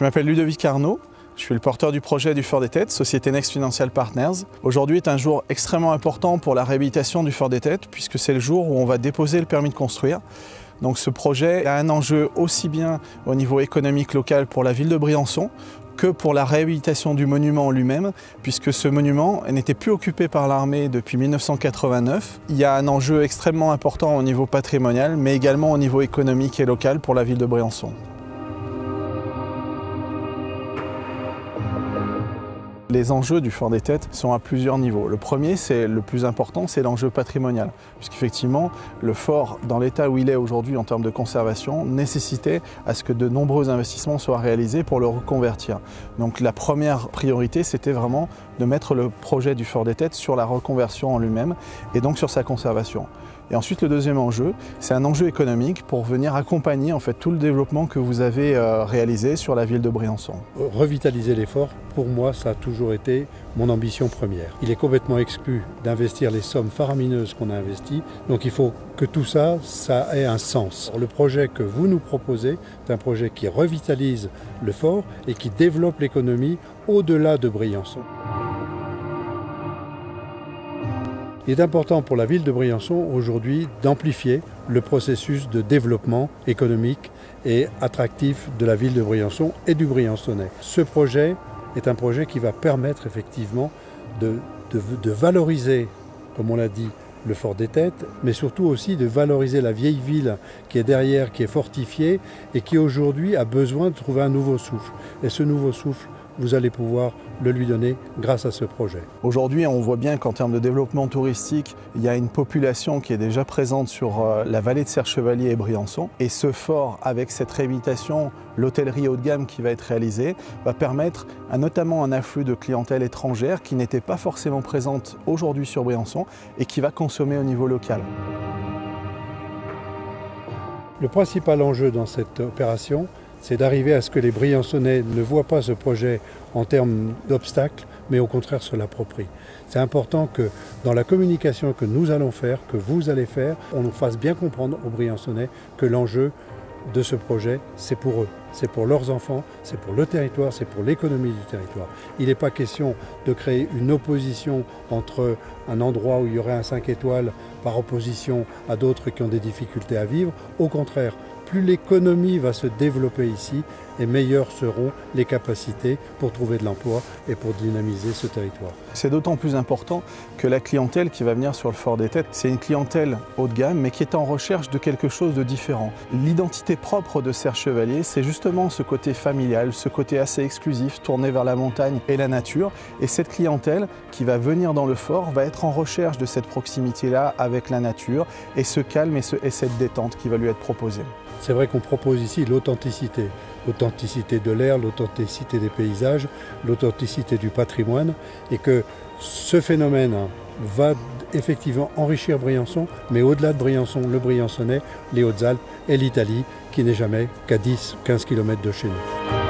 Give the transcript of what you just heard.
Je m'appelle Ludovic Arnaud, je suis le porteur du projet du Fort des Têtes, société Next Financial Partners. Aujourd'hui est un jour extrêmement important pour la réhabilitation du Fort des Têtes puisque c'est le jour où on va déposer le permis de construire. Donc ce projet a un enjeu aussi bien au niveau économique local pour la ville de Briançon que pour la réhabilitation du monument en lui-même, puisque ce monument n'était plus occupé par l'armée depuis 1989. Il y a un enjeu extrêmement important au niveau patrimonial, mais également au niveau économique et local pour la ville de Briançon. Les enjeux du Fort des Têtes sont à plusieurs niveaux. Le premier, c'est le plus important, c'est l'enjeu patrimonial. Puisqu'effectivement, le fort, dans l'état où il est aujourd'hui en termes de conservation, nécessitait à ce que de nombreux investissements soient réalisés pour le reconvertir. Donc la première priorité, c'était vraiment de mettre le projet du Fort des Têtes sur la reconversion en lui-même et donc sur sa conservation. Et ensuite, le deuxième enjeu, c'est un enjeu économique pour venir accompagner en fait tout le développement que vous avez réalisé sur la ville de Briançon. Revitaliser les forts, pour moi, ça a toujours été mon ambition première. Il est complètement exclu d'investir les sommes faramineuses qu'on a investies, donc il faut que tout ça, ça ait un sens. Le projet que vous nous proposez, c'est un projet qui revitalise le fort et qui développe l'économie au-delà de Briançon. Il est important pour la ville de Briançon aujourd'hui d'amplifier le processus de développement économique et attractif de la ville de Briançon et du Briançonnais. Ce projet est un projet qui va permettre effectivement de valoriser, comme on l'a dit, le Fort des Têtes, mais surtout aussi de valoriser la vieille ville qui est derrière, qui est fortifiée et qui aujourd'hui a besoin de trouver un nouveau souffle. Et ce nouveau souffle, vous allez pouvoir le lui donner grâce à ce projet. Aujourd'hui, on voit bien qu'en termes de développement touristique, il y a une population qui est déjà présente sur la vallée de Serre-Chevalier et Briançon. Et ce fort, avec cette réhabilitation, l'hôtellerie haut de gamme qui va être réalisée, va permettre notamment un afflux de clientèle étrangère qui n'était pas forcément présente aujourd'hui sur Briançon et qui va consommer au niveau local. Le principal enjeu dans cette opération, c'est d'arriver à ce que les Briançonnais ne voient pas ce projet en termes d'obstacles, mais au contraire se l'approprient. C'est important que dans la communication que nous allons faire, que vous allez faire, on nous fasse bien comprendre aux Briançonnais que l'enjeu de ce projet, c'est pour eux. C'est pour leurs enfants, c'est pour le territoire, c'est pour l'économie du territoire. Il n'est pas question de créer une opposition entre un endroit où il y aurait un 5 étoiles par opposition à d'autres qui ont des difficultés à vivre. Au contraire, plus l'économie va se développer ici et meilleures seront les capacités pour trouver de l'emploi et pour dynamiser ce territoire. C'est d'autant plus important que la clientèle qui va venir sur le Fort des Têtes, c'est une clientèle haut de gamme mais qui est en recherche de quelque chose de différent. L'identité propre de Serre-Chevalier, c'est justement ce côté familial, ce côté assez exclusif, tourné vers la montagne et la nature. Et cette clientèle qui va venir dans le fort va être en recherche de cette proximité-là avec la nature et ce calme et cette détente qui va lui être proposée. C'est vrai qu'on propose ici l'authenticité. L'authenticité de l'air, l'authenticité des paysages, l'authenticité du patrimoine et que ce phénomène va effectivement enrichir Briançon, mais au-delà de Briançon, le Briançonnais, les Hautes-Alpes et l'Italie qui n'est jamais qu'à 10-15 km de chez nous.